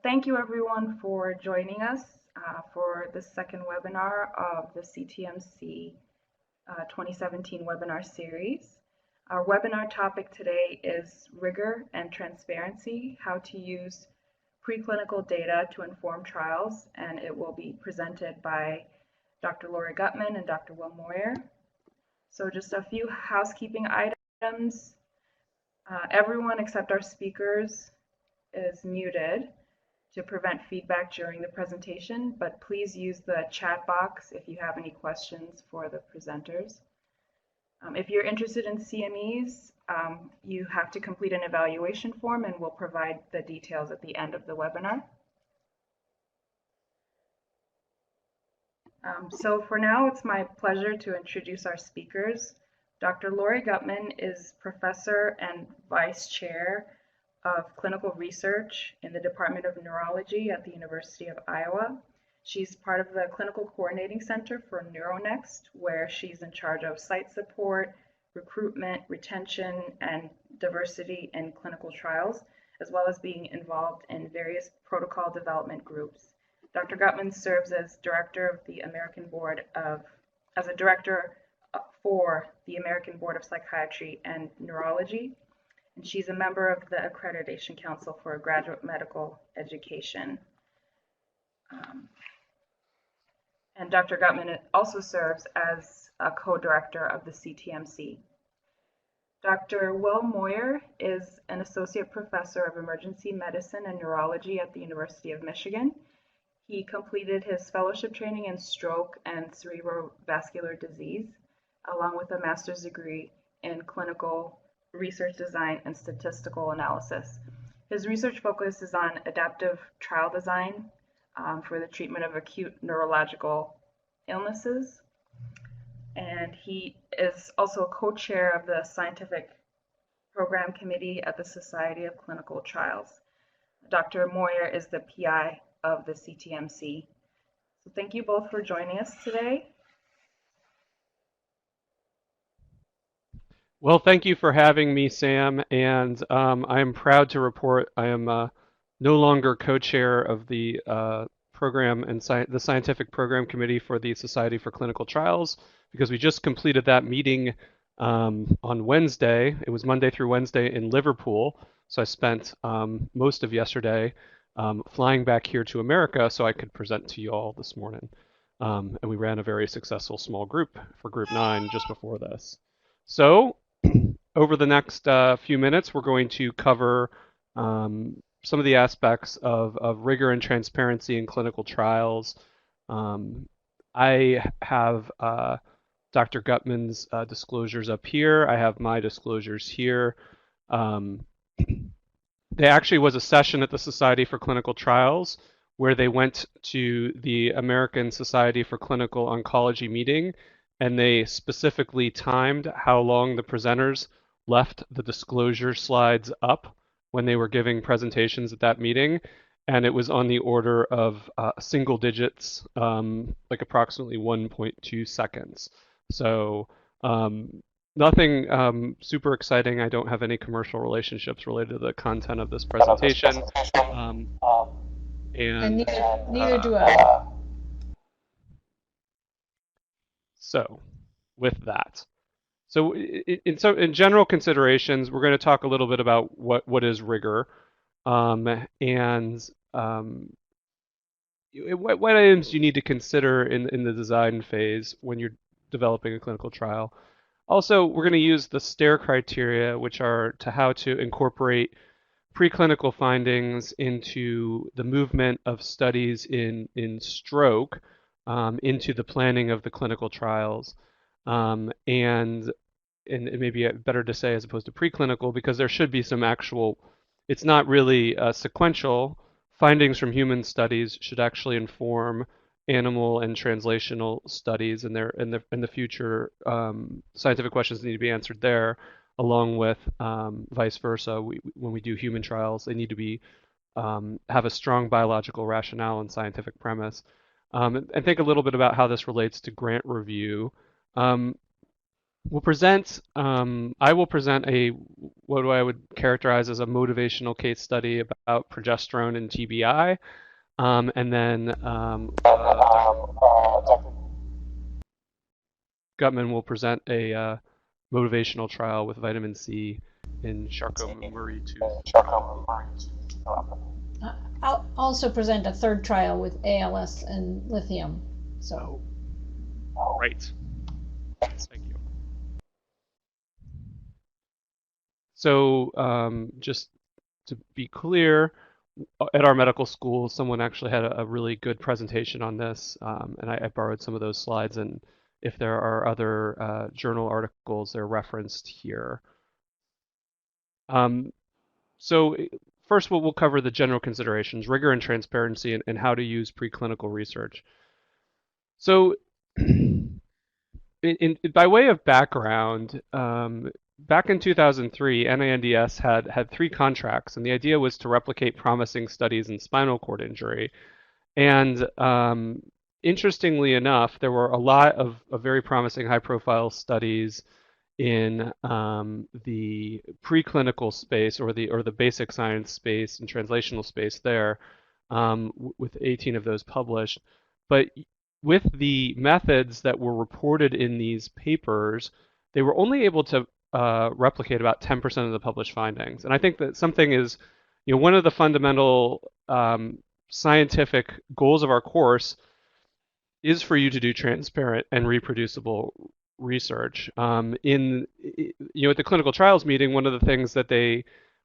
Thank you everyone for joining us for the second webinar of the CTMC 2017 webinar series. Our webinar topic today is Rigor and Transparency, how to use preclinical data to inform trials, and it will be presented by Dr. Laurie Gutmann and Dr. Will Meurer. So just a few housekeeping items. Everyone except our speakers is muted to prevent feedback during the presentation, but please use the chat box if you have any questions for the presenters. If you're interested in CMEs, you have to complete an evaluation form, and we'll provide the details at the end of the webinar. So for now, it's my pleasure to introduce our speakers. Dr. Laurie Gutmann is Professor and Vice Chair of Clinical Research in the Department of Neurology at the University of Iowa. She's part of the Clinical Coordinating Center for NeuroNext, where she's in charge of site support, recruitment, retention, and diversity in clinical trials, as well as being involved in various protocol development groups. Dr. Gutmann serves as director of the American Board of, as a director for the American Board of Psychiatry and Neurology, and she's a member of the Accreditation Council for Graduate Medical Education. And Dr. Gutmann also serves as a co-director of the CTMC. Dr. Will Meurer is an associate professor of emergency medicine and neurology at the University of Michigan. He completed his fellowship training in stroke and cerebrovascular disease, along with a master's degree in clinical research design and statistical analysis. His research focus is on adaptive trial design for the treatment of acute neurological illnesses. And he is also a co-chair of the scientific program committee at the Society of Clinical Trials. Dr. Meurer is the PI of the CTMC. So thank you both for joining us today. Well, thank you for having me, Sam, and I am proud to report I am no longer co-chair of the program and the scientific program committee for the Society for Clinical Trials, because we just completed that meeting on Wednesday. It was Monday through Wednesday in Liverpool, so I spent most of yesterday flying back here to America so I could present to you all this morning. And we ran a very successful small group for Group 9 just before this. So over the next few minutes, we're going to cover some of the aspects of rigor and transparency in clinical trials. I have Dr. Gutmann's disclosures up here. I have my disclosures here. There actually was a session at the Society for Clinical Trials where they went to the American Society for Clinical Oncology meeting, and they specifically timed how long the presenters left the disclosure slides up when they were giving presentations at that meeting, and it was on the order of single digits, like approximately 1.2 seconds. So nothing super exciting. I don't have any commercial relationships related to the content of this presentation. And neither do I. So with that. So in general considerations, we're going to talk a little bit about what is rigor, and what items you need to consider in the design phase when you're developing a clinical trial. Also, we're going to use the STAIR criteria, which are to how to incorporate preclinical findings into the movement of studies in stroke into the planning of the clinical trials. And it may be better to say as opposed to preclinical, because there should be some actual, it's not really sequential. Findings from human studies should actually inform animal and translational studies, and in the future scientific questions need to be answered there, along with vice versa. When we do human trials, they need to be have a strong biological rationale and scientific premise. And think a little bit about how this relates to grant review. We'll present, I will present what I would characterize as a motivational case study about progesterone and TBI. And then Dr. Gutmann will present a motivational trial with vitamin C in Charcot-Marie-Tooth. I'll also present a third trial with ALS and lithium. So. Right. Thank you. So just to be clear, at our medical school, someone actually had a really good presentation on this, and I borrowed some of those slides, and if there are other journal articles, they're referenced here. So first we'll cover the general considerations, rigor and transparency, and how to use preclinical research. So by way of background, back in 2003, NINDS had 3 contracts, and the idea was to replicate promising studies in spinal cord injury. And interestingly enough, there were a lot of very promising high-profile studies in the preclinical space or the basic science space and translational space there, with 18 of those published. But with the methods that were reported in these papers, they were only able to replicate about 10% of the published findings. And I think that something is, one of the fundamental scientific goals of our course is for you to do transparent and reproducible research. At the clinical trials meeting, one of the things that they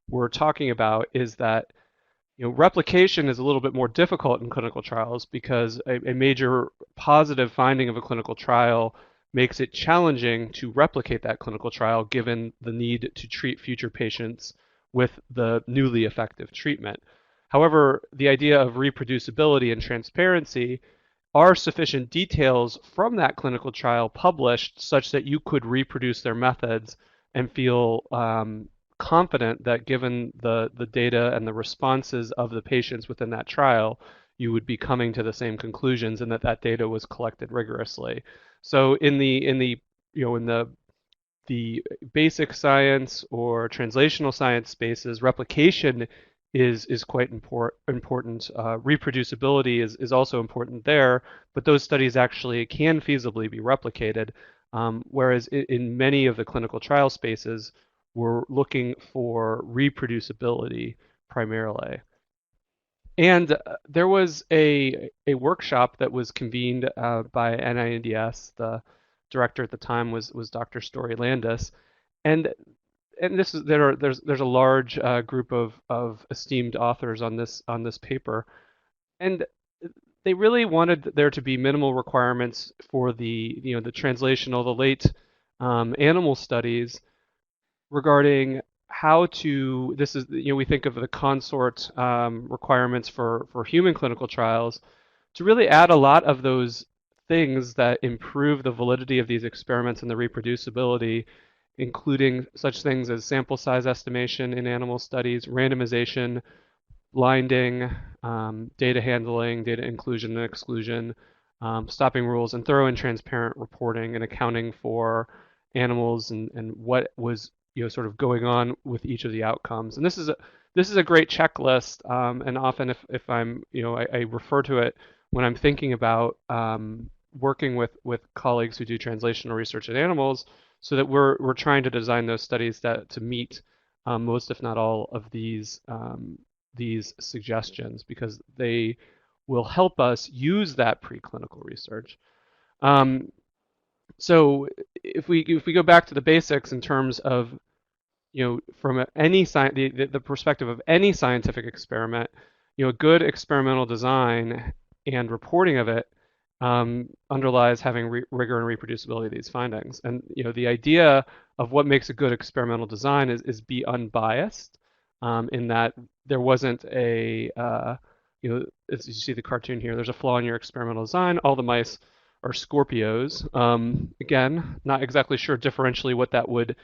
were talking about is that replication is a little bit more difficult in clinical trials because a major positive finding of a clinical trial makes it challenging to replicate that clinical trial given the need to treat future patients with the newly effective treatment. However, the idea of reproducibility and transparency are sufficient details from that clinical trial published such that you could reproduce their methods and feel confident that given the data and the responses of the patients within that trial, you would be coming to the same conclusions and that data was collected rigorously. So in the basic science or translational science spaces, replication is quite important. Reproducibility is also important there, but those studies actually can feasibly be replicated, whereas in many of the clinical trial spaces, we're looking for reproducibility primarily. And there was a workshop that was convened by NINDS. The director at the time was Dr. Story Landis, and there's a large group of esteemed authors on this paper, and they really wanted there to be minimal requirements for the translational, the late animal studies regarding how to, this is, we think of the consort requirements for human clinical trials, to really add a lot of those things that improve the validity of these experiments and the reproducibility, including such things as sample size estimation in animal studies, randomization, blinding, data handling, data inclusion and exclusion, stopping rules, and thorough and transparent reporting and accounting for animals and what was sort of going on with each of the outcomes. And this is a great checklist, and often if I'm I refer to it when I'm thinking about working with colleagues who do translational research in animals, so that we're trying to design those studies to meet most, if not all, of these suggestions, because they will help us use that preclinical research. So if we go back to the basics in terms of from the perspective of any scientific experiment, a good experimental design and reporting of it underlies having rigor and reproducibility of these findings. And the idea of what makes a good experimental design is be unbiased, in that there wasn't as you see the cartoon here, there's a flaw in your experimental design. All the mice are Scorpios. Again, not exactly sure differentially what that would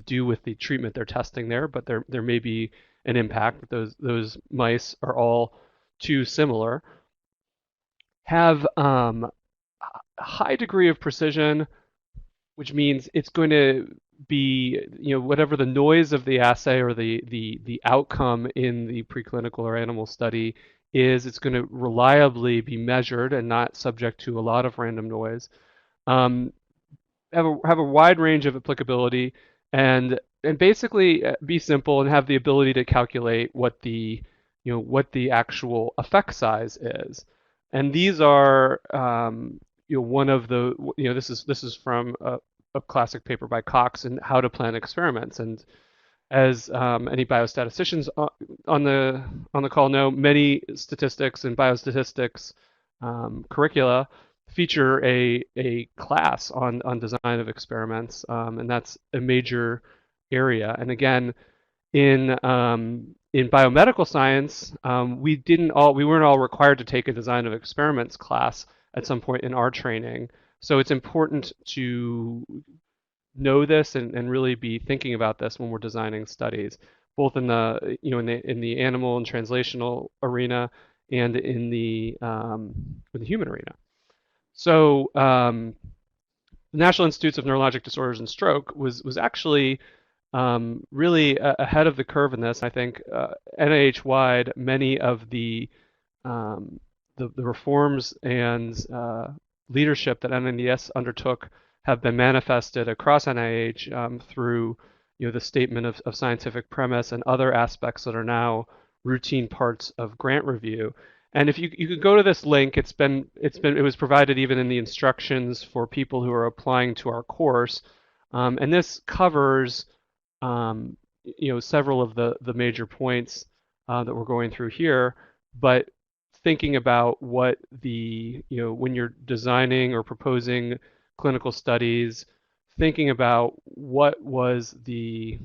do with the treatment they're testing there, but there may be an impact. Those mice are all too similar. Have a high degree of precision, which means it's going to be, whatever the noise of the assay or the outcome in the preclinical or animal study is, it's going to reliably be measured and not subject to a lot of random noise. Um, have a wide range of applicability, and basically be simple and have the ability to calculate what the actual effect size is. And these are one of the this is from a classic paper by Cox and How to Plan Experiments. And as any biostatisticians on the call know, many statistics and biostatistics curricula feature a class on design of experiments, and that's a major area. And again, in biomedical science, we weren't all required to take a design of experiments class at some point in our training. So it's important to know this and really be thinking about this when we're designing studies, both in the animal and translational arena and in the human arena. So the National Institutes of Neurologic Disorders and Stroke was actually really ahead of the curve in this. I think NIH-wide, many of the reforms and leadership that NNDS undertook have been manifested across NIH through the statement of scientific premise and other aspects that are now routine parts of grant review. And if you could go to this link, it was provided even in the instructions for people who are applying to our course, and this covers several of the major points that we're going through here. But thinking about what when you're designing or proposing clinical studies, thinking about what is the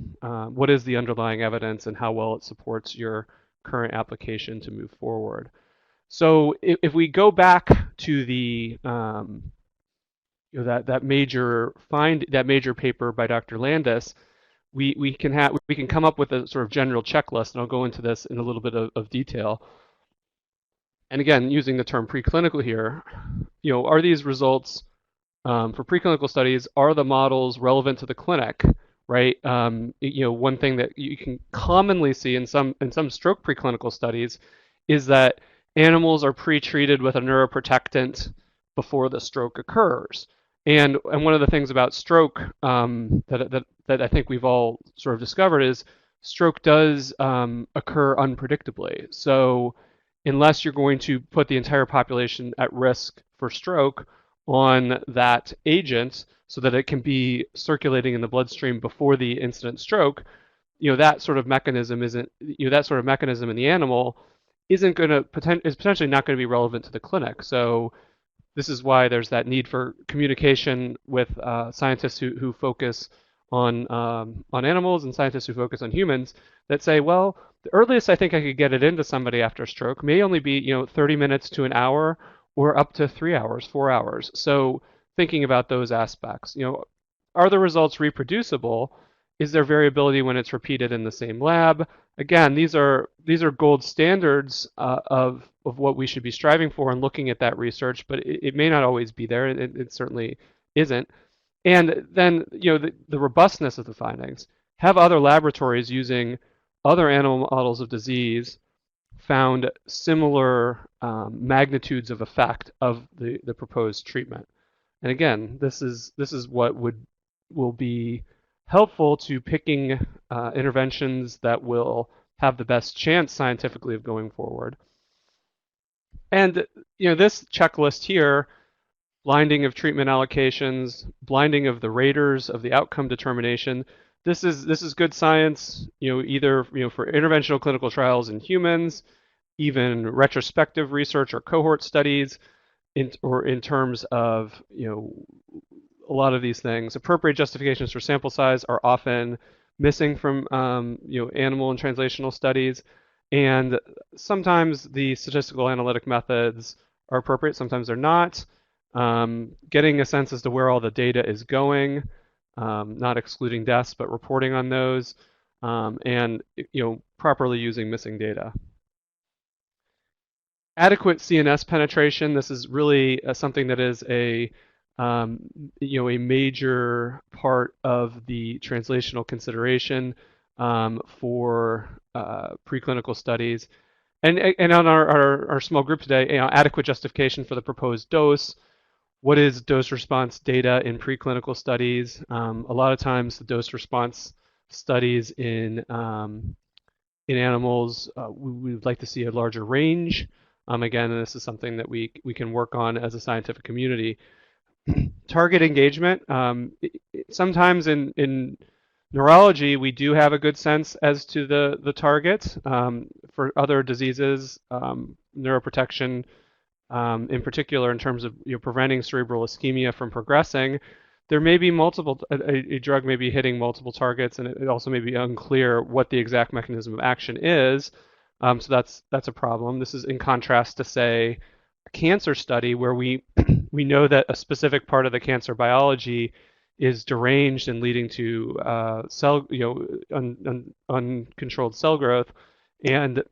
underlying evidence and how well it supports your current application to move forward. So if we go back to the that major paper by Dr. Landis, we can come up with a sort of general checklist, and I'll go into this in a little bit of detail. And again, using the term preclinical here, are these results for preclinical studies, are the models relevant to the clinic, right? One thing that you can commonly see in some stroke preclinical studies is that animals are pre-treated with a neuroprotectant before the stroke occurs. And one of the things about stroke that I think we've all sort of discovered is stroke does occur unpredictably. So unless you're going to put the entire population at risk for stroke on that agent so that it can be circulating in the bloodstream before the incident stroke, that sort of mechanism in the animal is potentially not going to be relevant to the clinic. So this is why there's that need for communication with scientists who focus on animals and scientists who focus on humans that say, well, the earliest I think I could get it into somebody after a stroke may only be 30 minutes to an hour or up to 3 hours, 4 hours. So thinking about those aspects, are the results reproducible? Is there variability when it's repeated in the same lab? Again, these are gold standards of what we should be striving for and looking at that research, but it may not always be there. It certainly isn't. And then the robustness of the findings. Have other laboratories using other animal models of disease found similar magnitudes of effect of the proposed treatment? And again, this is what will be helpful to picking interventions that will have the best chance scientifically of going forward. And this checklist here, blinding of treatment allocations, blinding of the raters of the outcome determination, this is good science, either for interventional clinical trials in humans, even retrospective research or cohort studies, or in terms of a lot of these things. Appropriate justifications for sample size are often missing from animal and translational studies, and sometimes the statistical analytic methods are appropriate, sometimes they're not. Getting a sense as to where all the data is going, not excluding deaths, but reporting on those, and properly using missing data. Adequate CNS penetration. This is really something that is a a major part of the translational consideration for preclinical studies. And on our small group today, adequate justification for the proposed dose. What is dose response data in preclinical studies? A lot of times the dose response studies in animals, we would like to see a larger range. Again, this is something that we can work on as a scientific community. Target engagement. Sometimes in neurology, we do have a good sense as to the target. For other diseases, neuroprotection, in particular, in terms of preventing cerebral ischemia from progressing, there may be multiple. A drug may be hitting multiple targets, and it also may be unclear what the exact mechanism of action is. So that's a problem. This is in contrast to, say, a cancer study where we know that a specific part of the cancer biology is deranged and leading to uncontrolled cell growth, and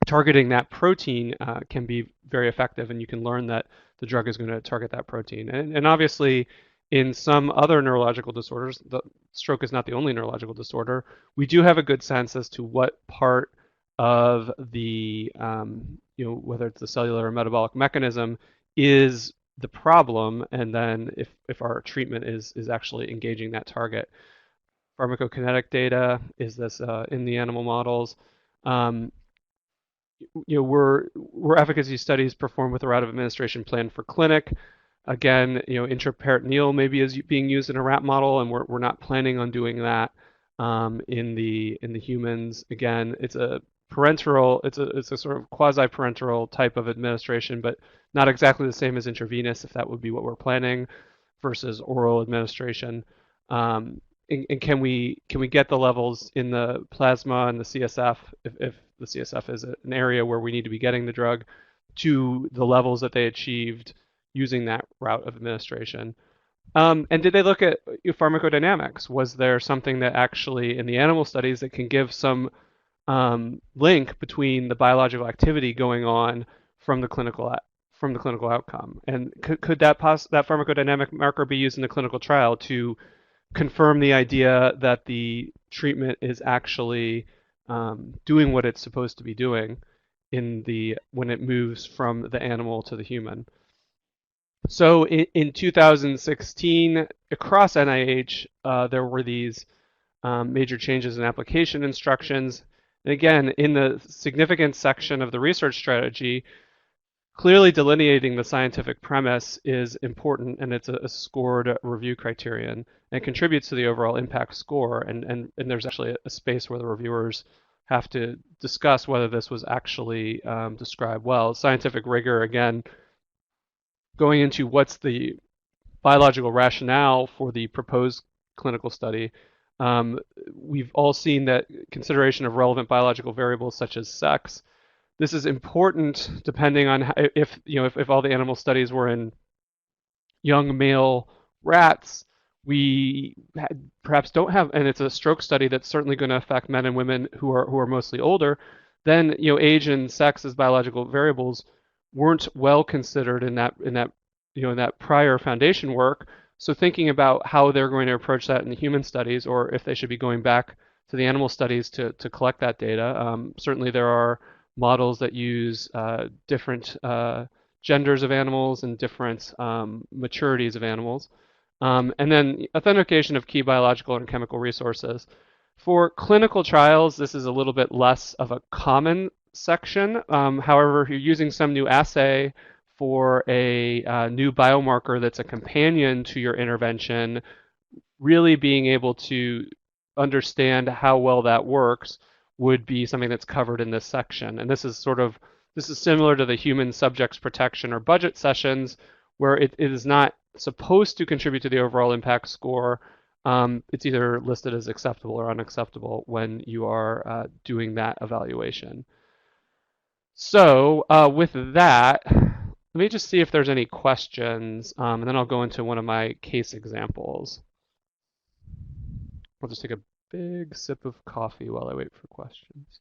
targeting that protein can be very effective, and you can learn that the drug is going to target that protein. And obviously, in some other neurological disorders, the stroke is not the only neurological disorder, we do have a good sense as to what part of the, whether it's the cellular or metabolic mechanism, is the problem, and then if our treatment is actually engaging that target. Pharmacokinetic data, is this in the animal models? Were efficacy studies performed with a route of administration plan for clinic? Again, intraperitoneal maybe is being used in a rat model, and we're not planning on doing that in the humans. Again, it's a parenteral, it's a sort of quasi-parenteral type of administration, but not exactly the same as intravenous, if that would be what we're planning, versus oral administration. And can we get the levels in the plasma and the CSF, if the CSF is an area where we need to be getting the drug, to the levels that they achieved using that route of administration? And did they look at pharmacodynamics? Was there something that actually in the animal studies that can give some link between the biological activity going on from the clinical outcome? And could that pharmacodynamic marker be used in the clinical trial to confirm the idea that the treatment is actually doing what it's supposed to be doing when it moves from the animal to the human? So in 2016, across NIH, there were these major changes in application instructions. And again, in the significance section of the research strategy, clearly delineating the scientific premise is important, and it's a scored review criterion, and it contributes to the overall impact score. And there's actually a space where the reviewers have to discuss whether this was actually described well. Scientific rigor, again, going into what's the biological rationale for the proposed clinical study. We've all seen that consideration of relevant biological variables such as sex. This is important depending on if all the animal studies were in young male rats. We perhaps don't have, and it's a stroke study that's certainly going to affect men and women who are mostly older. Then age and sex as biological variables weren't well considered in that prior foundation work. So thinking about how they're going to approach that in the human studies, or if they should be going back to the animal studies to collect that data. Certainly there are models that use different genders of animals and different maturities of animals. And then authentication of key biological and chemical resources. For clinical trials, this is a little bit less of a common section. However, if you're using some new assay for a new biomarker that's a companion to your intervention, really being able to understand how well that works would be something that's covered in this section. And this is similar to the human subjects protection or budget sessions, where it is not supposed to contribute to the overall impact score. It's either listed as acceptable or unacceptable when you are doing that evaluation. So with that, let me just see if there's any questions, and then I'll go into one of my case examples. I'll just take a big sip of coffee while I wait for questions.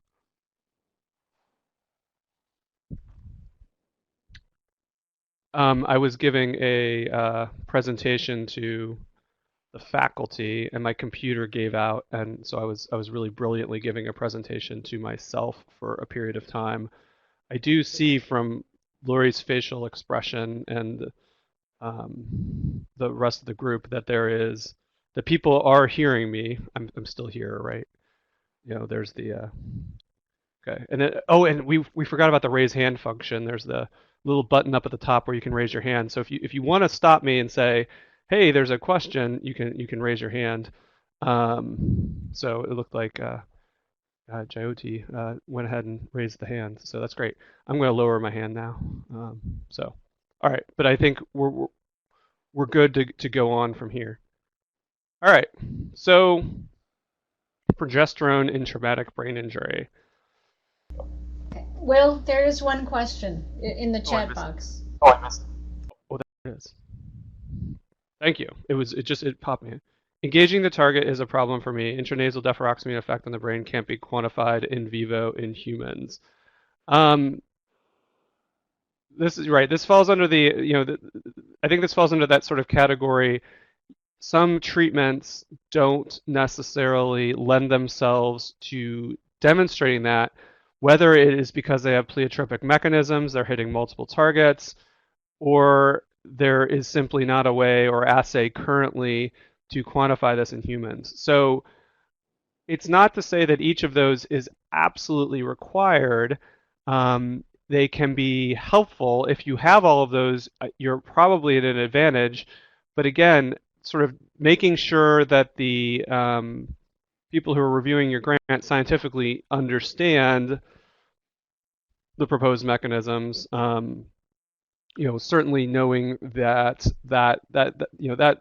I was giving a presentation to the faculty, and my computer gave out, and so I was really brilliantly giving a presentation to myself for a period of time. I do see from Laurie's facial expression and the rest of the group that that people are hearing me. I'm still here, right? You know, there's the okay, and then oh, and we forgot about the raise hand function. There's the little button up at the top where you can raise your hand. So if you want to stop me and say, hey, there's a question, you can raise your hand. So it looked like Jyoti went ahead and raised the hand, so that's great. I'm going to lower my hand now. So, all right, but I think we're good to go on from here. All right, so progesterone in traumatic brain injury. Well, there is one question in the chat box. Oh, I missed it. Oh, there it is. Thank you. It popped me. Engaging the target is a problem for me. Intranasal deferoxamine effect on the brain can't be quantified in vivo in humans. This is right. This falls under I think this falls under that sort of category. Some treatments don't necessarily lend themselves to demonstrating that, whether it is because they have pleiotropic mechanisms, they're hitting multiple targets, or there is simply not a way or assay currently to quantify this in humans. So it's not to say that each of those is absolutely required. They can be helpful. If you have all of those, you're probably at an advantage. But again, sort of making sure that the people who are reviewing your grant scientifically understand the proposed mechanisms. Certainly knowing that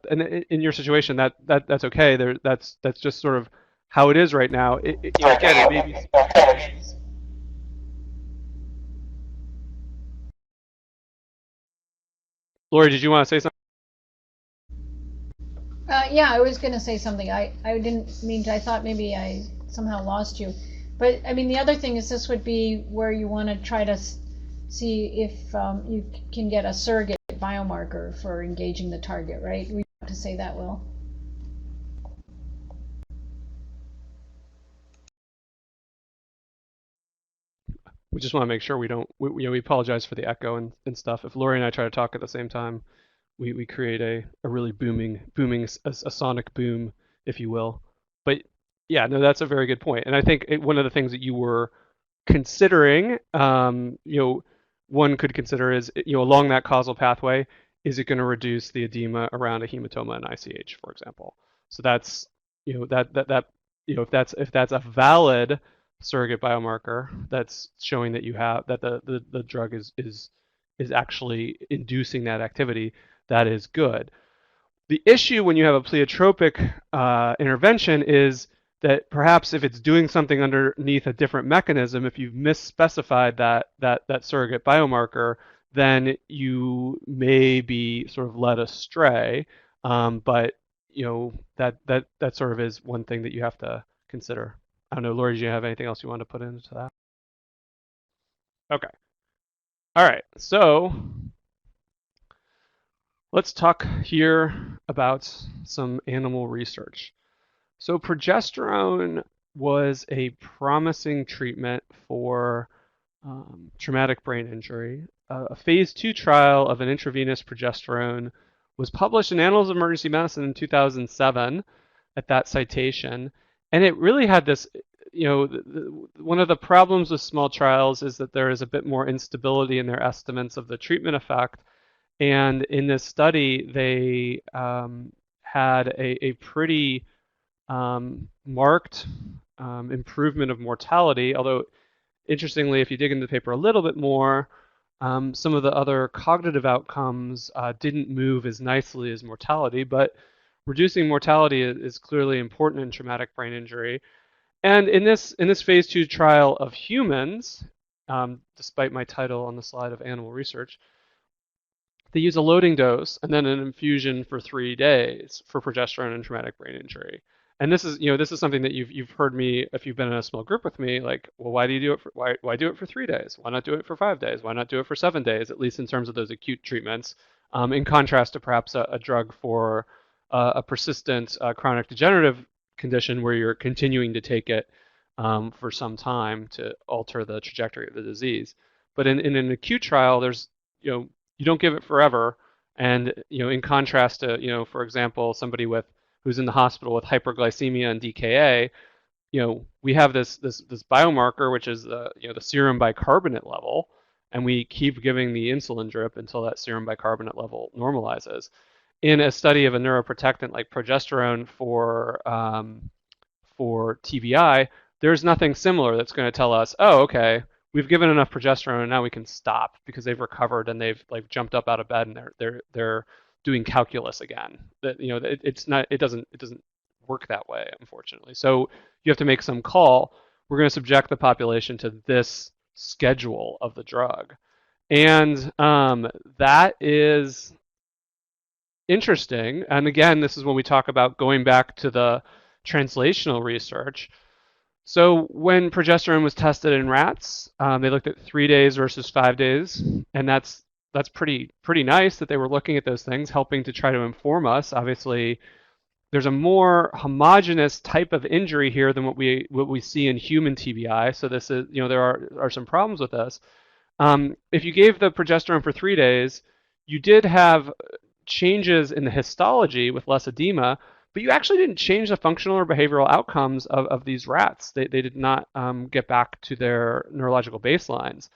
and in your situation that's okay. That's just sort of how it is right now. Again, it may be. Laurie, did you want to say something? Yeah, I was going to say something. I didn't mean to. I thought maybe I somehow lost you. But I mean, the other thing is this would be where you want to try to see if you can get a surrogate biomarker for engaging the target, right? We have to say that, Will. We just want to make sure we don't. We apologize for the echo and stuff. If Laurie and I try to talk at the same time, we create a really booming a sonic boom, if you will. But yeah, no, that's a very good point. And I think one of the things that you were considering, one could consider is, along that causal pathway, is it going to reduce the edema around a hematoma and ICH, for example? So that's, if that's a valid surrogate biomarker that's showing that you have that the drug is actually inducing that activity, that is good. The issue when you have a pleiotropic intervention is that perhaps if it's doing something underneath a different mechanism, if you've misspecified that surrogate biomarker, then you may be sort of led astray. But that sort of is one thing that you have to consider. I don't know, Laurie, do you have anything else you want to put into that? Okay. All right. So let's talk here about some animal research. So progesterone was a promising treatment for traumatic brain injury. A phase 2 trial of an intravenous progesterone was published in Annals of Emergency Medicine in 2007 at that citation. And it really had this, one of the problems with small trials is that there is a bit more instability in their estimates of the treatment effect. And in this study, they had a pretty marked improvement of mortality, although interestingly, if you dig into the paper a little bit more, some of the other cognitive outcomes didn't move as nicely as mortality, but reducing mortality is clearly important in traumatic brain injury. And in this phase 2 trial of humans, despite my title on the slide of animal research, they use a loading dose and then an infusion for 3 days for progesterone and traumatic brain injury. And this is something that you've heard me, if you've been in a small group with me, like, well, why do you do it for why do it for 3 days? Why not do it for 5 days? Why not do it for 7 days? At least in terms of those acute treatments, in contrast to perhaps a drug for a persistent chronic degenerative condition where you're continuing to take it for some time to alter the trajectory of the disease. But in an acute trial, there's you don't give it forever, and in contrast to for example, somebody who's in the hospital with hyperglycemia and DKA, we have this biomarker, which is the serum bicarbonate level, and we keep giving the insulin drip until that serum bicarbonate level normalizes. In a study of a neuroprotectant like progesterone for TBI, there's nothing similar that's going to tell us, oh, okay, we've given enough progesterone and now we can stop because they've recovered and they've like jumped up out of bed and they're doing calculus again. That it doesn't work that way, unfortunately. So you have to make some call. We're going to subject the population to this schedule of the drug, and that is interesting. And again, this is when we talk about going back to the translational research. So when progesterone was tested in rats, they looked at 3 days versus 5 days, and that's pretty nice that they were looking at those things, helping to try to inform us. Obviously, there's a more homogeneous type of injury here than what we see in human TBI. So this is there are some problems with this. If you gave the progesterone for 3 days, you did have changes in the histology with less edema, but you actually didn't change the functional or behavioral outcomes of these rats. They did not get back to their neurological baselines.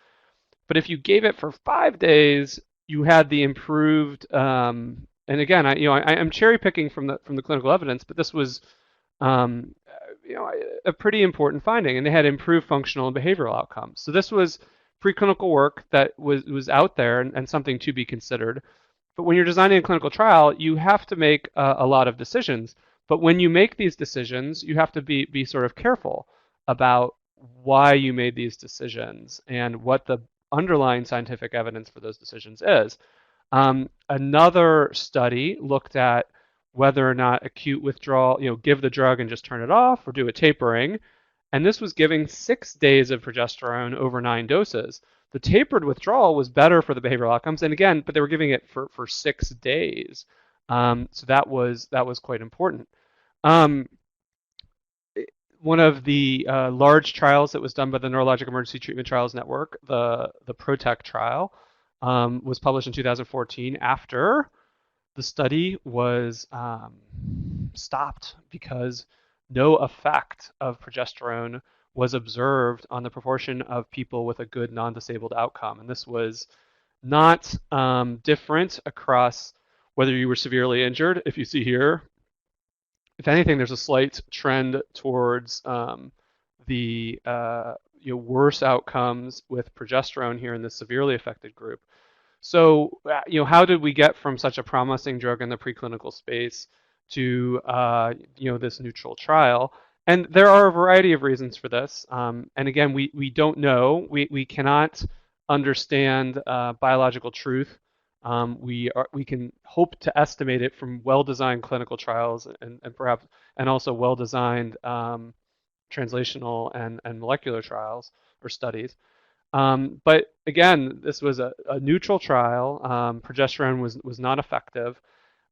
But if you gave it for 5 days, you had the improved. And again, I'm cherry picking from the clinical evidence, but this was a pretty important finding, and they had improved functional and behavioral outcomes. So this was preclinical work that was out there and something to be considered. But when you're designing a clinical trial, you have to make a lot of decisions. But when you make these decisions, you have to be sort of careful about why you made these decisions and what the underlying scientific evidence for those decisions is. Another study looked at whether or not acute withdrawal, give the drug and just turn it off or do a tapering. And this was giving 6 days of progesterone over 9 doses. The tapered withdrawal was better for the behavioral outcomes, and again, but they were giving it for 6 days, so that was quite important. One of the large trials that was done by the Neurologic Emergency Treatment Trials Network, the Protec trial, was published in 2014 after the study was stopped because no effect of progesterone was observed on the proportion of people with a good non-disabled outcome. And this was not different across whether you were severely injured. If you see here, if anything, there's a slight trend towards the worse outcomes with progesterone here in the severely affected group. So, how did we get from such a promising drug in the preclinical space to this neutral trial? And there are a variety of reasons for this. And again, we don't know. We cannot understand biological truth. We can hope to estimate it from well-designed clinical trials and also well-designed translational and molecular trials or studies. But again, this was a neutral trial. Progesterone was not effective,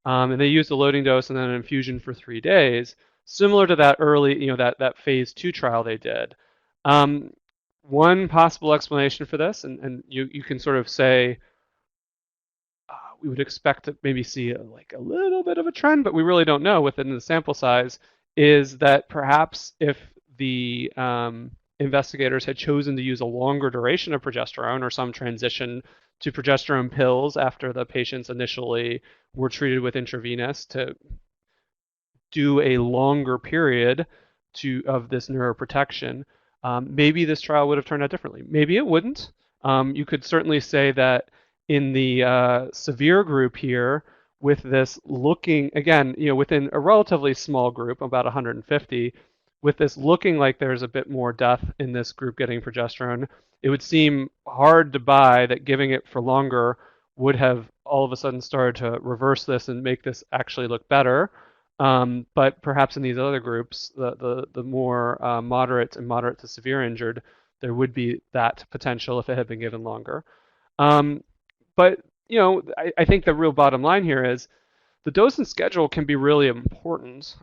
and they used a loading dose and then an infusion for 3 days, similar to that early, that phase 2 trial they did. One possible explanation for this, and you can sort of say we would expect to maybe see a little bit of a trend, but we really don't know within the sample size, is that perhaps if the investigators had chosen to use a longer duration of progesterone or some transition to progesterone pills after the patients initially were treated with intravenous to do a longer period of this neuroprotection, maybe this trial would have turned out differently. Maybe it wouldn't. You could certainly say that in the severe group here, with this looking, again, within a relatively small group, about 150, with this looking like there's a bit more death in this group getting progesterone, it would seem hard to buy that giving it for longer would have all of a sudden started to reverse this and make this actually look better. But perhaps in these other groups, the more moderate and moderate to severe injured, there would be that potential if it had been given longer. But I think the real bottom line here is the dose and schedule can be really important,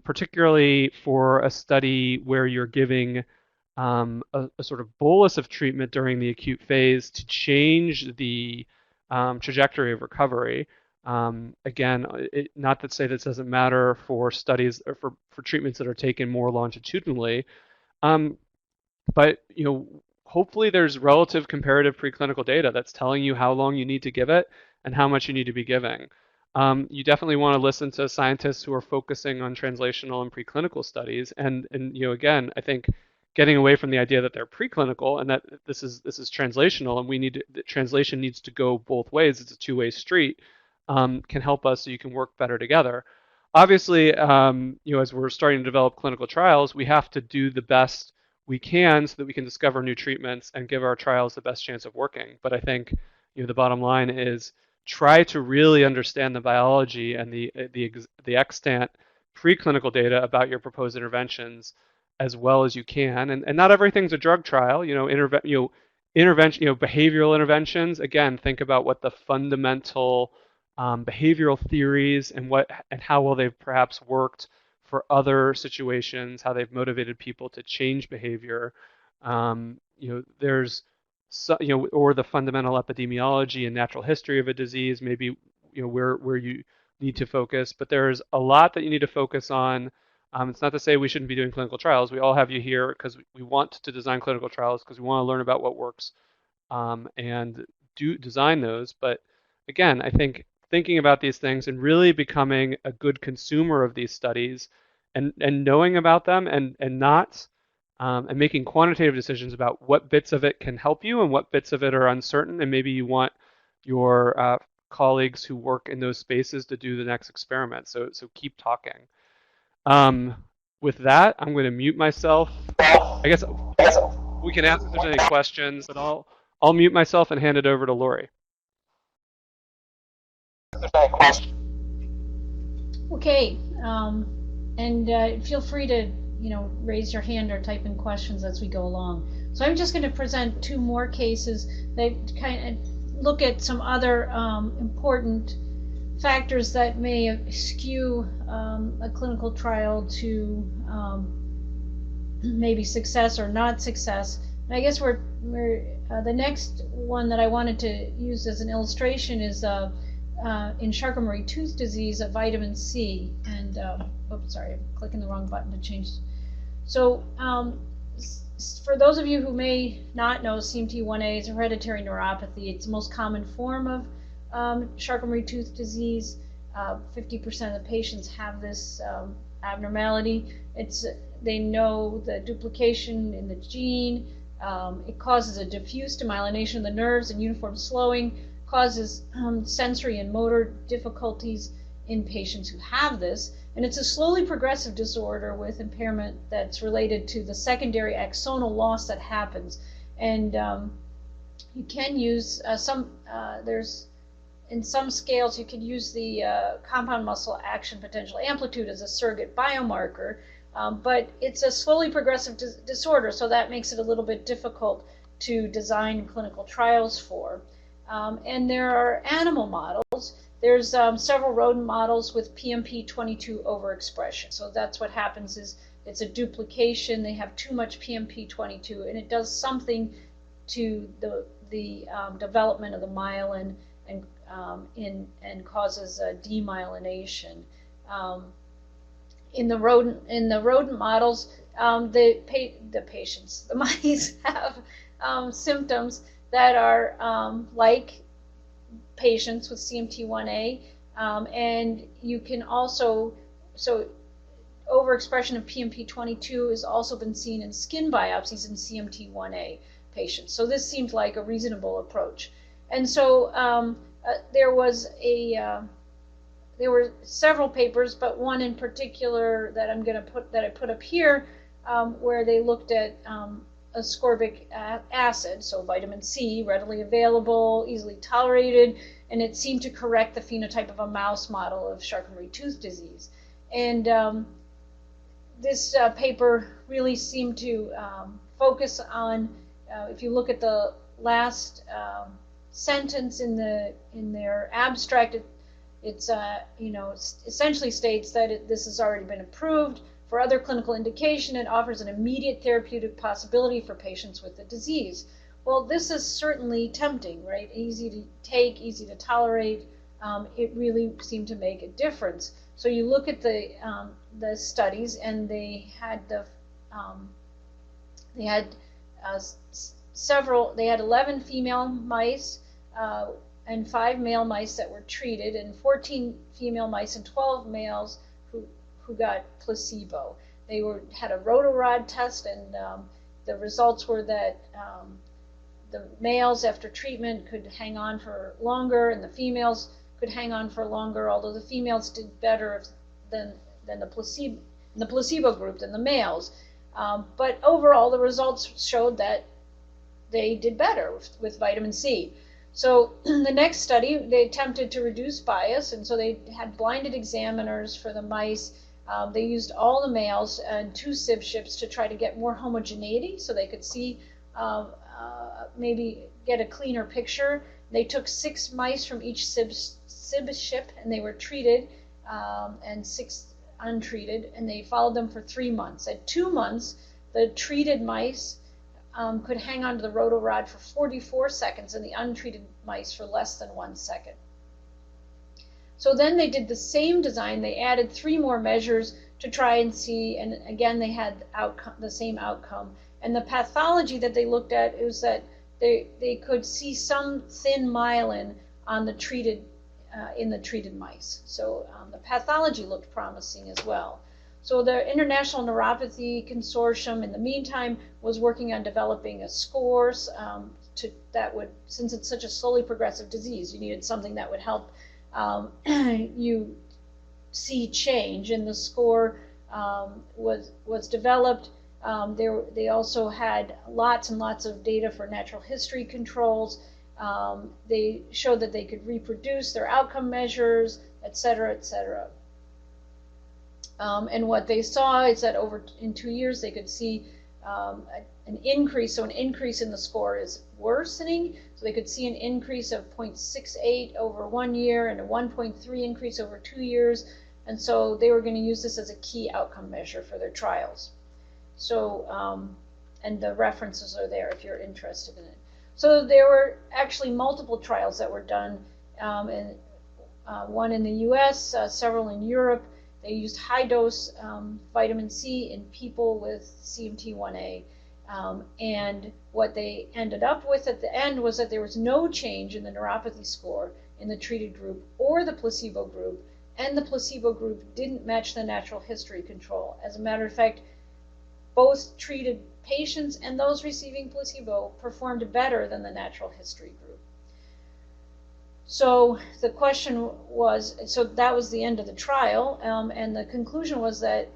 particularly for a study where you're giving a sort of bolus of treatment during the acute phase to change the trajectory of recovery. Again, not to say this doesn't matter for studies or for treatments that are taken more longitudinally, but hopefully there's relative comparative preclinical data that's telling you how long you need to give it and how much you need to be giving. You definitely want to listen to scientists who are focusing on translational and preclinical studies, and again, I think getting away from the idea that they're preclinical and that this is translational, and the translation needs to go both ways. It's a two-way street. Can help us so you can work better together. Obviously, as we're starting to develop clinical trials, we have to do the best we can so that we can discover new treatments and give our trials the best chance of working. But I think the bottom line is try to really understand the biology and the extant preclinical data about your proposed interventions as well as you can. And not everything's a drug trial. Behavioral interventions. Again, think about what the fundamental behavioral theories and how well they've perhaps worked for other situations, how they've motivated people to change behavior. There's or the fundamental epidemiology and natural history of a disease, maybe where you need to focus. But there's a lot that you need to focus on. It's not to say we shouldn't be doing clinical trials. We all have you here because we want to design clinical trials because we want to learn about what works and design those. But again, I think thinking about these things and really becoming a good consumer of these studies and knowing about them and making quantitative decisions about what bits of it can help you and what bits of it are uncertain, and maybe you want your colleagues who work in those spaces to do the next experiment. So keep talking. With that, I'm going to mute myself. I guess we can ask if there's any questions, but I'll mute myself and hand it over to Laurie. Okay, and feel free to raise your hand or type in questions as we go along. So I'm just going to present two more cases that kind of look at some other important factors that may skew a clinical trial to maybe success or not success. And I guess we're the next one that I wanted to use as an illustration is in Charcot-Marie-Tooth disease, a vitamin C, and oops, sorry, I'm clicking the wrong button to change. So for those of you who may not know, CMT1A is a hereditary neuropathy. It's the most common form of Charcot-Marie-Tooth disease. 50% of the patients have this abnormality. They know the duplication in the gene. It causes a diffuse demyelination of the nerves and uniform slowing, causes sensory and motor difficulties in patients who have this. And it's a slowly progressive disorder with impairment that's related to the secondary axonal loss that happens. And you can use in some scales, you can use the compound muscle action potential amplitude as a surrogate biomarker, but it's a slowly progressive disorder, so that makes it a little bit difficult to design clinical trials for. And there are animal models. There's several rodent models with PMP22 overexpression. So that's what happens is it's a duplication. They have too much PMP22, and it does something to the development of the myelin and causes demyelination. In the rodent models, the mice have symptoms that are like patients with CMT1A, and you can also, so overexpression of PMP22 has also been seen in skin biopsies in CMT1A patients. So this seemed like a reasonable approach. And so there were several papers, but one in particular that I put up here, where they looked at ascorbic acid, so vitamin C, readily available, easily tolerated, and it seemed to correct the phenotype of a mouse model of Charcot-Marie-Tooth disease. And this paper really seemed to focus on, if you look at the last sentence in their abstract, it's essentially states that this has already been approved for other clinical indication. It offers an immediate therapeutic possibility for patients with the disease. Well, this is certainly tempting, right? Easy to take, easy to tolerate. It really seemed to make a difference. So you look at the studies, and they had they had 11 female mice and 5 male mice that were treated, and 14 female mice and 12 males who got placebo. They had a rotorod test, and the results were that the males after treatment could hang on for longer, and the females could hang on for longer, although the females did better than the placebo group than the males. But overall, the results showed that they did better with vitamin C. So the next study, they attempted to reduce bias, and so they had blinded examiners for the mice. They used all the males and 2 sieve ships to try to get more homogeneity, so they could see maybe get a cleaner picture. They took 6 mice from each sieve ship, and they were treated, and 6 untreated, and they followed them for 3 months. At 2 months, the treated mice could hang on to the rotorod for 44 seconds, and the untreated mice for less than 1 second. So then they did the same design. They added 3 more measures to try and see, and again they had the same outcome. And the pathology that they looked at is that they could see some thin myelin on the treated in the treated mice. So the pathology looked promising as well. So the International Neuropathy Consortium, in the meantime, was working on developing a score that would, since it's such a slowly progressive disease, you needed something that would help you see change. And the score was developed. They also had lots and lots of data for natural history controls. They showed that they could reproduce their outcome measures, et cetera, et cetera. And what they saw is that in 2 years they could see an increase. So an increase in the score is worsening. So they could see an increase of 0.68 over 1 year and a 1.3 increase over 2 years. And so they were going to use this as a key outcome measure for their trials. So, and the references are there if you're interested in it. So there were actually multiple trials that were done, one in the US, several in Europe. They used high-dose vitamin C in people with CMT1A. And what they ended up with at the end was that there was no change in the neuropathy score in the treated group or the placebo group, and the placebo group didn't match the natural history control. As a matter of fact, both treated patients and those receiving placebo performed better than the natural history group. So the question was, so that was the end of the trial, and the conclusion was that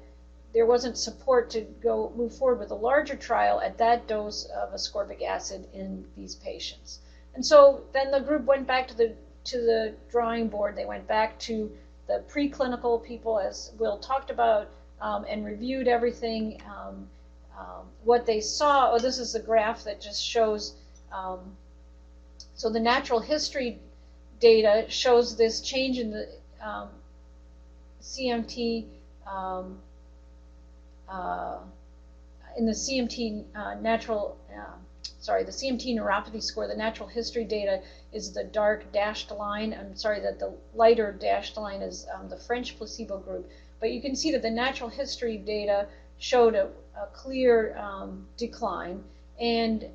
there wasn't support to move forward with a larger trial at that dose of ascorbic acid in these patients. And so then the group went back to the drawing board. They went back to the preclinical people, as Will talked about, and reviewed everything. What they saw, this is the graph that just shows, so the natural history data shows this change in the CMT, the CMT the CMT neuropathy score. The natural history data is the dark dashed line. I'm sorry that the lighter dashed line is the French placebo group. But you can see that the natural history data showed a clear decline, and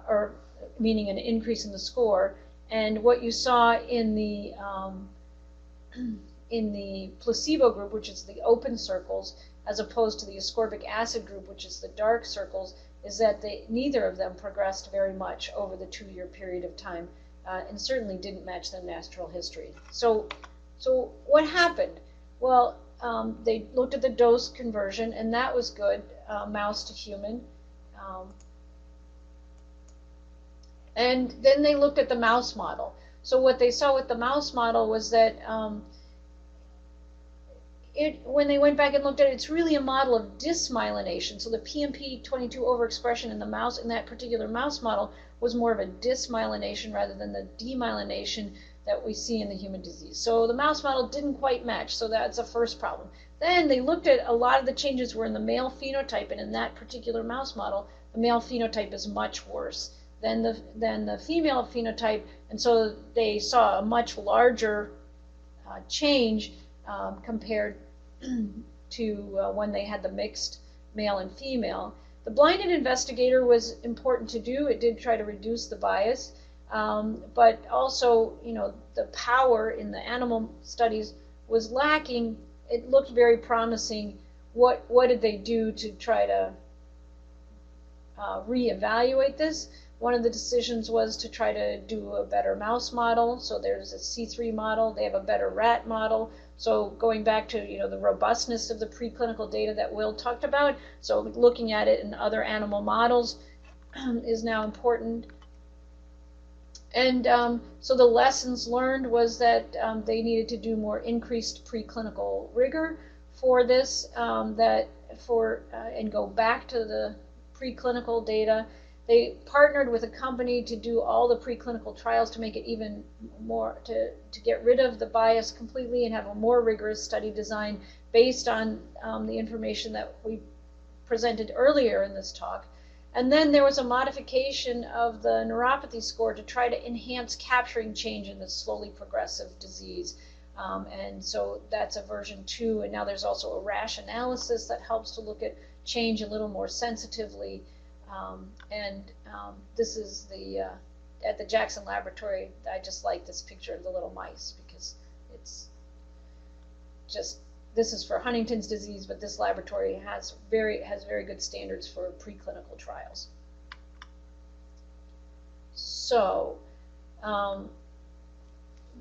or meaning an increase in the score. And what you saw in the placebo group, which is the open circles, as opposed to the ascorbic acid group, which is the dark circles, is that neither of them progressed very much over the 2-year period of time, and certainly didn't match the natural history. So what happened? Well, they looked at the dose conversion, and that was good, mouse to human. And then they looked at the mouse model. So what they saw with the mouse model was that when they went back and looked at it, it's really a model of dysmyelination. So the PMP22 overexpression in the mouse, in that particular mouse model, was more of a dysmyelination rather than the demyelination that we see in the human disease. So the mouse model didn't quite match, so that's a first problem. Then they looked at a lot of the changes were in the male phenotype, and in that particular mouse model, the male phenotype is much worse than the female phenotype, and so they saw a much larger change compared to when they had the mixed male and female. The blinded investigator was important to do. It did try to reduce the bias, but also, the power in the animal studies was lacking. It looked very promising. What did they do to try to reevaluate this? One of the decisions was to try to do a better mouse model. So there's a C3 model. They have a better rat model. So going back to the robustness of the preclinical data that Will talked about, so looking at it in other animal models is now important. And so the lessons learned was that they needed to do more increased preclinical rigor for this, and go back to the preclinical data. They partnered with a company to do all the preclinical trials to make it even more, to get rid of the bias completely and have a more rigorous study design based on the information that we presented earlier in this talk. And then there was a modification of the neuropathy score to try to enhance capturing change in this slowly progressive disease. And so that's a version 2. And now there's also a rash analysis that helps to look at change a little more sensitively. This is at the Jackson Laboratory. I just like this picture of the little mice because it's just, this is for Huntington's disease, but this laboratory has very good standards for preclinical trials. So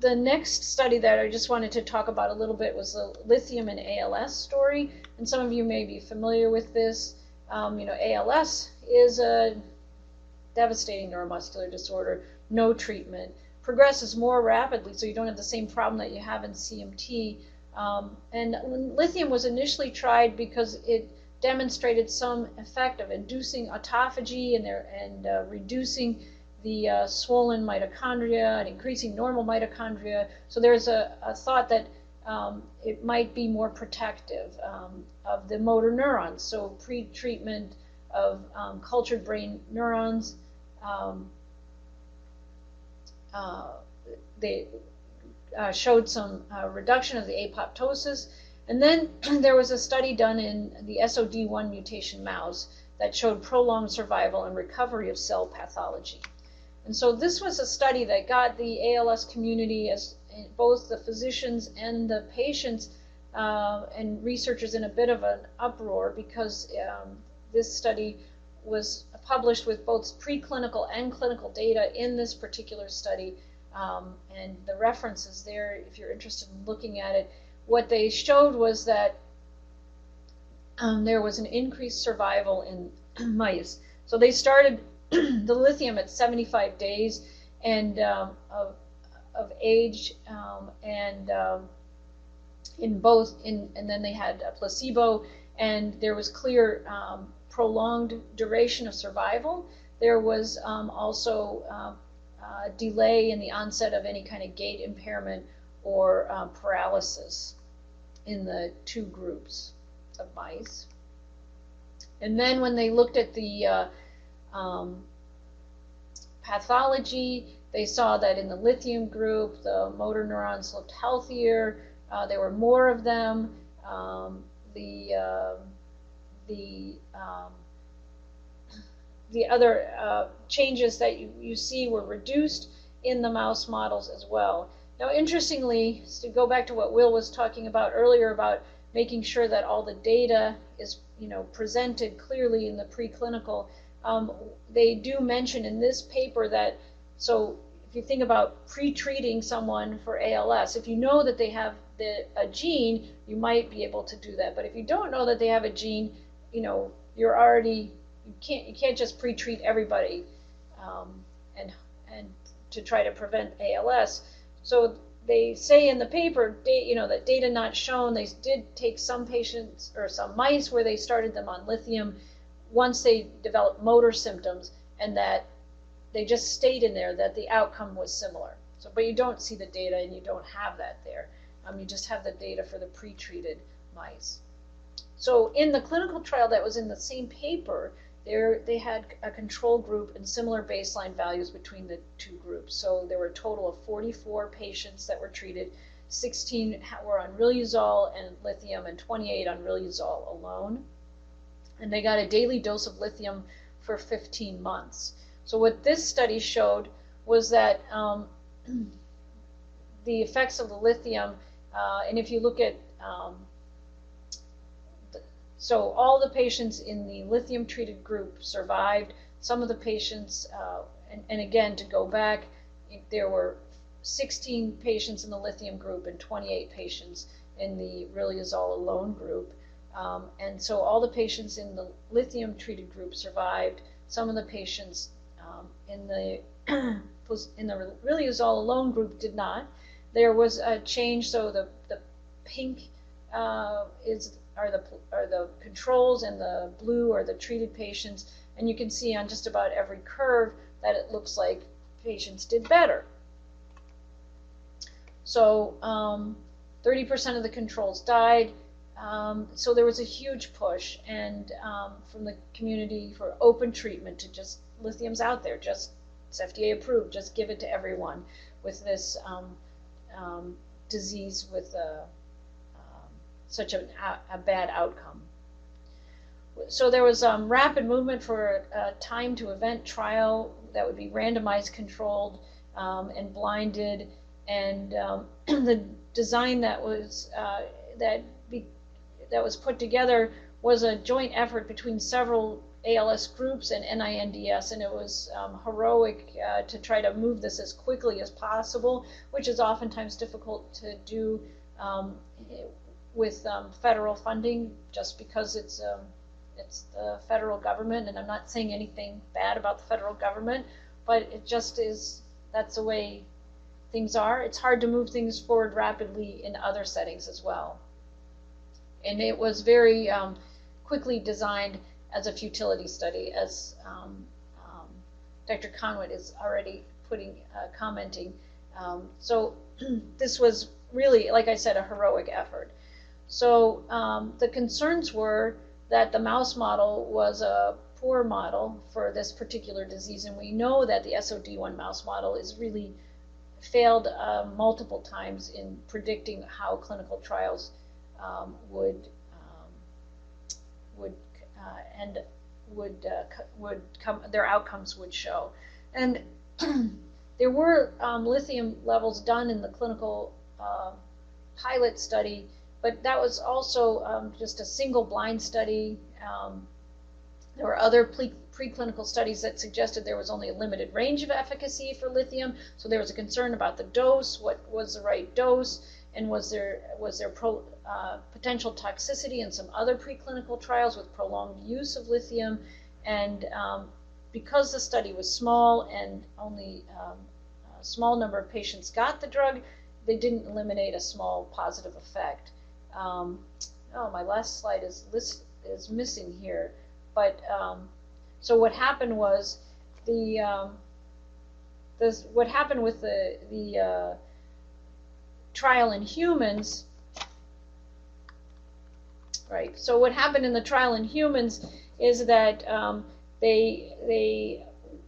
the next study that I just wanted to talk about a little bit was the Lithium and ALS story, and some of you may be familiar with this. ALS is a devastating neuromuscular disorder, no treatment, progresses more rapidly, so you don't have the same problem that you have in CMT. And lithium was initially tried because it demonstrated some effect of inducing autophagy and reducing the swollen mitochondria and increasing normal mitochondria. So there's a thought that it might be more protective of the motor neurons. So pre-treatment of cultured brain neurons, they showed some reduction of the apoptosis. And then there was a study done in the SOD1 mutation mouse that showed prolonged survival and recovery of cell pathology. And so this was a study that got the ALS community, as both the physicians and the patients and researchers, in a bit of an uproar, because this study was published with both preclinical and clinical data in this particular study. And the references there, if you're interested in looking at it, what they showed was that there was an increased survival in mice. So they started the lithium at 75 days and of age, and then they had a placebo, and there was clear prolonged duration of survival. There was also delay in the onset of any kind of gait impairment or paralysis in the two groups of mice. And then when they looked at the pathology, they saw that in the lithium group, the motor neurons looked healthier. There were more of them. The other changes that you see were reduced in the mouse models as well. Now, interestingly, to go back to what Will was talking about earlier about making sure that all the data is presented clearly in the preclinical, they do mention in this paper that, so if you think about pre-treating someone for ALS, if you know that they have a gene, you might be able to do that. But if you don't know that they have a gene, you're already, you can't just pre-treat everybody and to try to prevent ALS. So they say in the paper, that data not shown. They did take some patients or some mice where they started them on lithium once they developed motor symptoms, and that they just stayed in there, that the outcome was similar. So, but you don't see the data, and you don't have that there. You just have the data for the pre-treated mice. So in the clinical trial that was in the same paper, they had a control group and similar baseline values between the two groups. So there were a total of 44 patients that were treated. 16 were on riluzole and lithium, and 28 on riluzole alone. And they got a daily dose of lithium for 15 months. So what this study showed was that the effects of the lithium, and if you look at so all the patients in the lithium-treated group survived. Some of the patients, and again, to go back, there were 16 patients in the lithium group and 28 patients in the riluzole alone group. And so all the patients in the lithium-treated group survived. Some of the patients in the riluzole alone group did not. There was a change, so the pink are the controls, and the blue are the treated patients. And you can see on just about every curve that it looks like patients did better. So 30% of the controls died. So there was a huge push and from the community for open treatment to just, lithium's out there, just, it's FDA approved, just give it to everyone with this disease with such a bad outcome. So there was rapid movement for a time to event trial that would be randomized, controlled, and blinded, and the design that was put together was a joint effort between several ALS groups and NINDS, and it was heroic to try to move this as quickly as possible, which is oftentimes difficult to do with federal funding, just because it's the federal government, and I'm not saying anything bad about the federal government, but it just is, that's the way things are. It's hard to move things forward rapidly in other settings as well. And it was very quickly designed as a futility study, as Dr. Conway is already commenting. So this was really, like I said, a heroic effort. So the concerns were that the mouse model was a poor model for this particular disease, and we know that the SOD1 mouse model is really failed multiple times in predicting how clinical trials their outcomes would show. And there were lithium levels done in the clinical pilot study, but that was also just a single blind study. There were other preclinical studies that suggested there was only a limited range of efficacy for lithium, so there was a concern about the dose, what was the right dose, and was there potential toxicity in some other preclinical trials with prolonged use of lithium. And because the study was small and only a small number of patients got the drug, they didn't eliminate a small positive effect. Oh, my last slide is missing here. But so what happened was what happened with the trial in humans, right? So what happened in the trial in humans is that they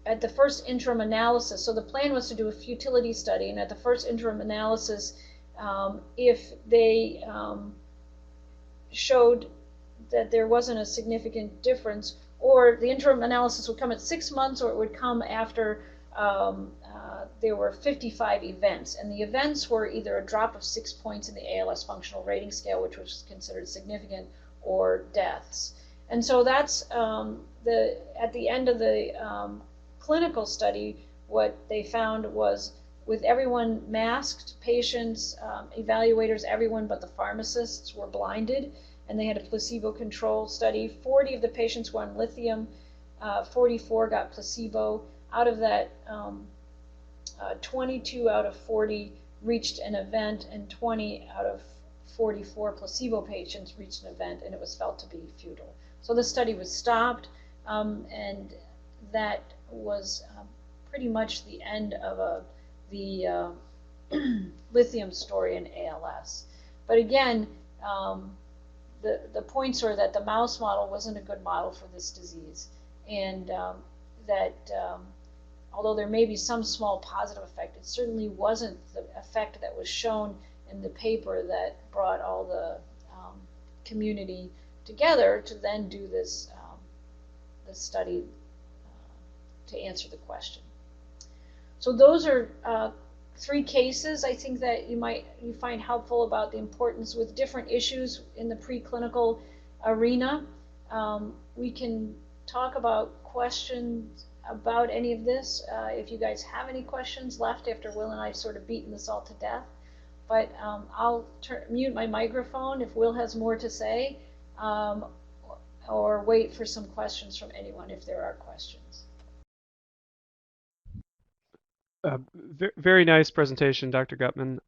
at the first interim analysis, so the plan was to do a futility study, and at the first interim analysis, if they showed that there wasn't a significant difference, or the interim analysis would come at 6 months, or it would come after there were 55 events, and the events were either a drop of 6 points in the ALS functional rating scale, which was considered significant, or deaths. And so that's at the end of the clinical study, what they found was, with everyone masked, patients, evaluators, everyone but the pharmacists were blinded, and they had a placebo control study. 40 of the patients were on lithium, 44 got placebo. Out of that, 22 out of 40 reached an event, and 20 out of 44 placebo patients reached an event, and it was felt to be futile. So the study was stopped, and that was pretty much the end of the lithium story in ALS. But again, the points are that the mouse model wasn't a good model for this disease, and that although there may be some small positive effect, it certainly wasn't the effect that was shown in the paper that brought all the community together to then do this study to answer the question. So those are 3 cases I think that you find helpful about the importance with different issues in the preclinical arena. We can talk about questions about any of this if you guys have any questions left after Will and I have sort of beaten this all to death. But I'll mute my microphone if Will has more to say, or wait for some questions from anyone if there are questions. Very nice presentation, Dr. Gutmann.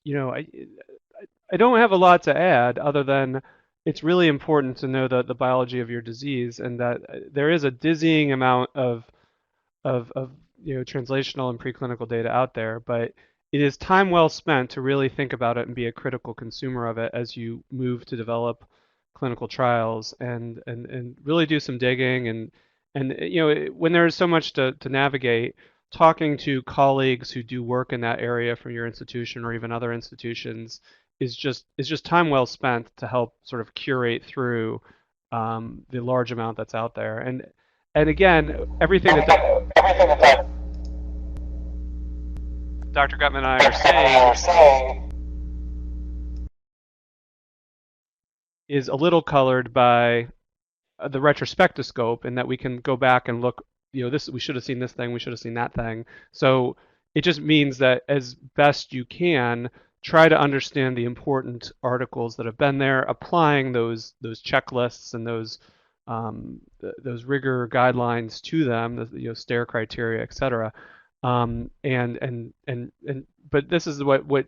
You know, I don't have a lot to add other than it's really important to know the biology of your disease, and that there is a dizzying amount of translational and preclinical data out there, but it is time well spent to really think about it and be a critical consumer of it as you move to develop clinical trials and really do some digging and when there's so much to navigate, talking to colleagues who do work in that area from your institution or even other institutions is just time well spent to help sort of curate through the large amount that's out there. And again, everything that Dr. Gutmann and I are saying is a little colored by the retrospectoscope, in that we can go back and look, this, we should have seen this thing, we should have seen that thing. So it just means that as best you can, try to understand the important articles that have been there, applying those checklists and those rigor guidelines to them, the STAIR criteria, etc. But this is what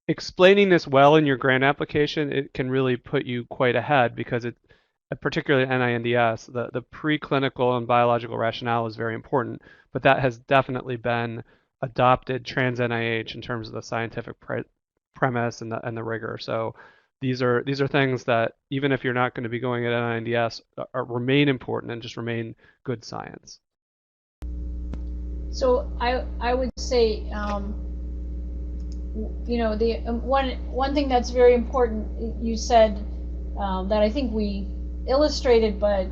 explaining this well in your grant application, it can really put you quite ahead, because it, particularly NINDS, the preclinical and biological rationale is very important, but that has definitely been adopted trans NIH in terms of the scientific premise and the rigor. So these are things that, even if you're not going to be going at NINDS, remain important and just remain good science. So I would say, the one thing that's very important, you said that I think we illustrated, but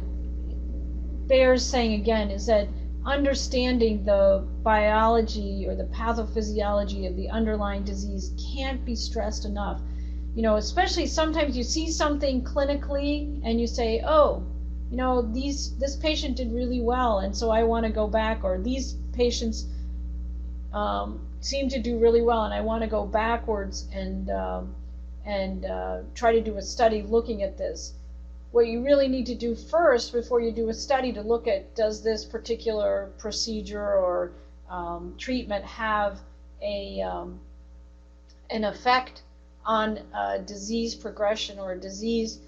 bears saying again, is that understanding the biology or the pathophysiology of the underlying disease can't be stressed enough. Especially sometimes you see something clinically and you say, oh, this patient did really well, and so I want to go back, or these patients seem to do really well, and I want to go backwards and try to do a study looking at this. What you really need to do first, before you do a study, to look at, does this particular procedure or treatment have an effect on disease progression or disease.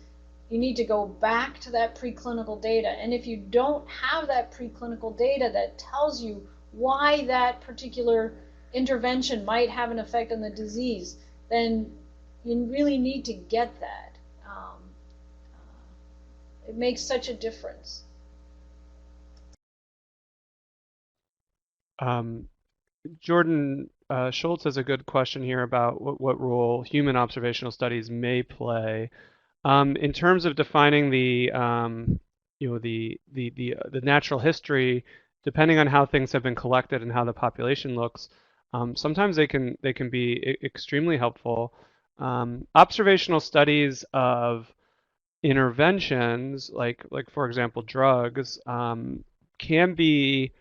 You need to go back to that preclinical data, and if you don't have that preclinical data that tells you why that particular intervention might have an effect on the disease, then you really need to get that. It makes such a difference. Jordan Schultz has a good question here about what role human observational studies may play. In terms of defining the natural history, depending on how things have been collected and how the population looks, sometimes they can be extremely helpful. Observational studies of interventions, like for example drugs, can be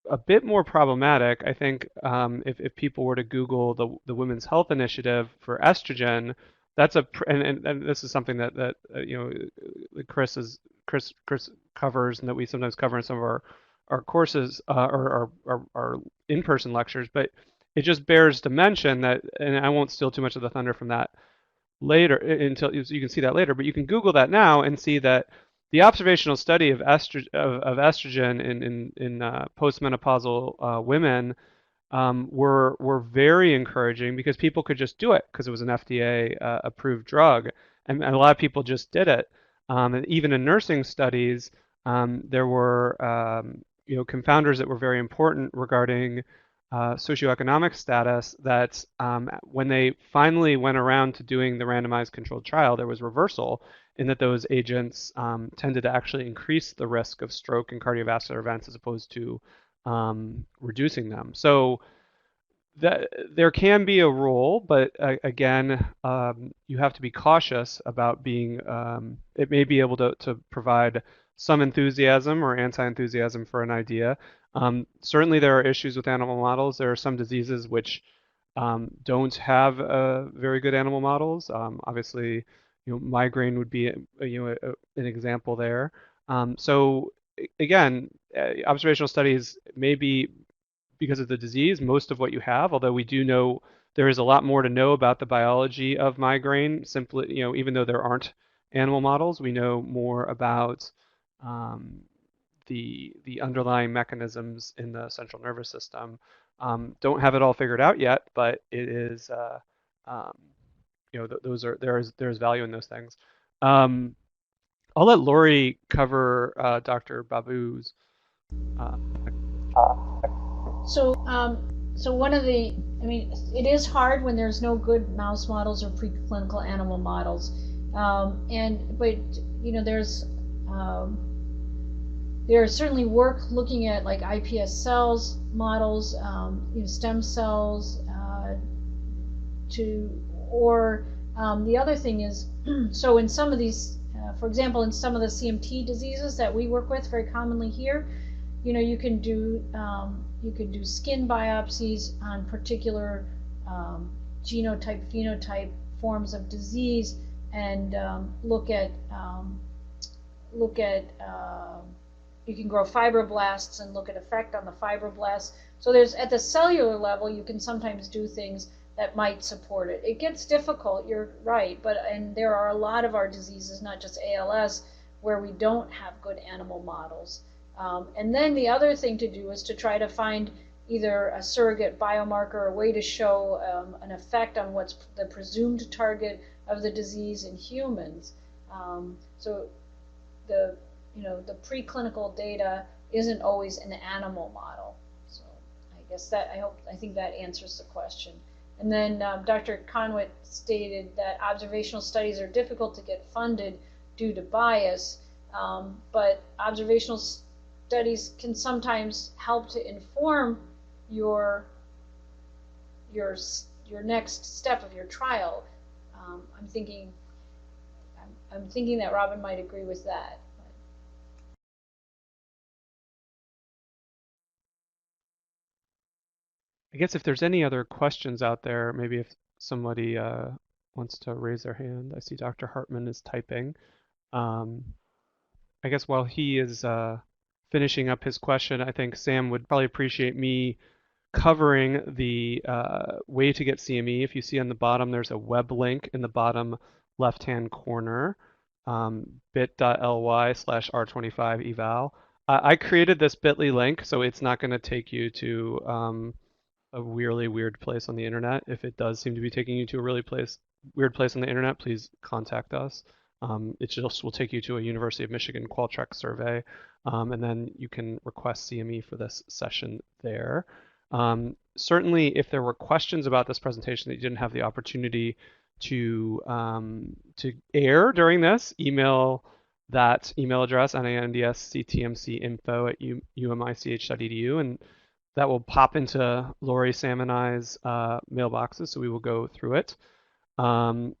a bit more problematic. I think if people were to Google the Women's Health Initiative for estrogen, that's and this is something that Chris covers, and that we sometimes cover in some of our courses or our in-person lectures. But It just bears to mention that, and I won't steal too much of the thunder from that later until you can see that later, but you can Google that now and see that the observational study of estrogen in postmenopausal women were very encouraging because people could just do it because it was an FDA approved drug, and a lot of people just did it. And even in nursing studies, there were confounders that were very important regarding socioeconomic status that when they finally went around to doing the randomized controlled trial, there was reversal in that those agents tended to actually increase the risk of stroke and cardiovascular events as opposed to reducing them. So that there can be a role, but again, you have to be cautious about being. It may be able to provide some enthusiasm or anti-enthusiasm for an idea. Certainly, there are issues with animal models. There are some diseases which don't have very good animal models. Obviously, migraine would be an example there. So again, observational studies may be because of the disease most of what you have, although we do know there is a lot more to know about the biology of migraine. Simply, even though there aren't animal models, we know more about um, the underlying mechanisms in the central nervous system. Don't have it all figured out yet, but it is um, those are there's value in those things. Um, I'll let Laurie cover Dr. Babu's. Uh, So one of the, I mean, it is hard when there's no good mouse models or preclinical animal models, but there's certainly work looking at like iPS cells models, stem cells, the other thing is, so in some of these, for example, in some of the CMT diseases that we work with very commonly here, you can do skin biopsies on particular genotype, phenotype forms of disease, and look at you can grow fibroblasts and look at effect on the fibroblasts. So there's at the cellular level, you can sometimes do things that might support it. It gets difficult, you're right, and there are a lot of our diseases, not just ALS, where we don't have good animal models. And then the other thing to do is to try to find either a surrogate biomarker, a way to show an effect on what's the presumed target of the disease in humans. So the preclinical data isn't always an animal model. So I guess I think that answers the question. And then Dr. Conwit stated that observational studies are difficult to get funded due to bias, but observational studies can sometimes help to inform your next step of your trial. I'm thinking that Robin might agree with that. I guess if there's any other questions out there, maybe if somebody wants to raise their hand. I see Dr. Hartman is typing. I guess while he is finishing up his question, I think Sam would probably appreciate me covering the way to get CME. If you see on the bottom, there's a web link in the bottom left-hand corner, bit.ly/r25eval. I created this bit.ly link, so it's not going to take you to a really weird place on the internet. If it does seem to be taking you to a really weird place on the internet, please contact us. It just will take you to a University of Michigan Qualtrics survey, and then you can request CME for this session there. Certainly, if there were questions about this presentation that you didn't have the opportunity to air during this, email that email address, NINDS-CTMC info@umich.edu, and that will pop into Laurie, Sam, and I's mailboxes, so we will go through it. And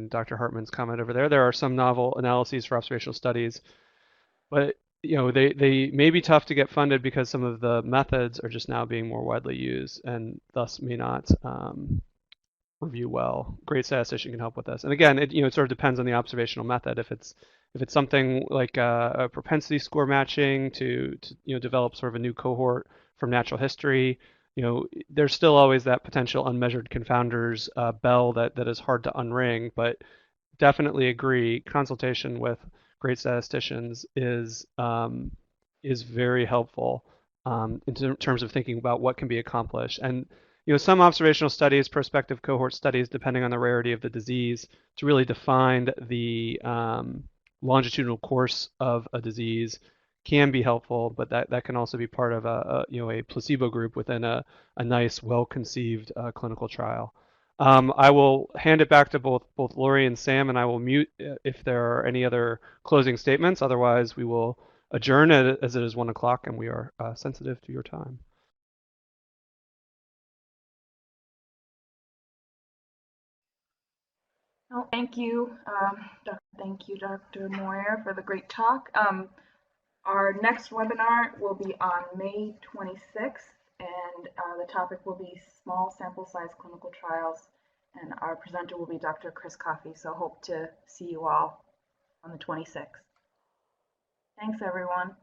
Dr. Hartman's comment over there. There are some novel analyses for observational studies, but they may be tough to get funded because some of the methods are just now being more widely used and thus may not review well. Great statistician can help with this. And again, it sort of depends on the observational method. If it's something like a propensity score matching to develop sort of a new cohort from natural history, there's still always that potential unmeasured confounders bell that is hard to unring, but definitely agree consultation with great statisticians is very helpful in terms of thinking about what can be accomplished. And some observational studies, prospective cohort studies, depending on the rarity of the disease, to really define the longitudinal course of a disease can be helpful, but that can also be part of a placebo group within a nice, well-conceived clinical trial. I will hand it back to both Laurie and Sam, and I will mute if there are any other closing statements. Otherwise, we will adjourn as it is 1 o'clock, and we are sensitive to your time. Well, thank you, Dr. Meurer, for the great talk. Our next webinar will be on May 26th, and the topic will be small sample size clinical trials, and our presenter will be Dr. Chris Coffey, so hope to see you all on the 26th. Thanks, everyone.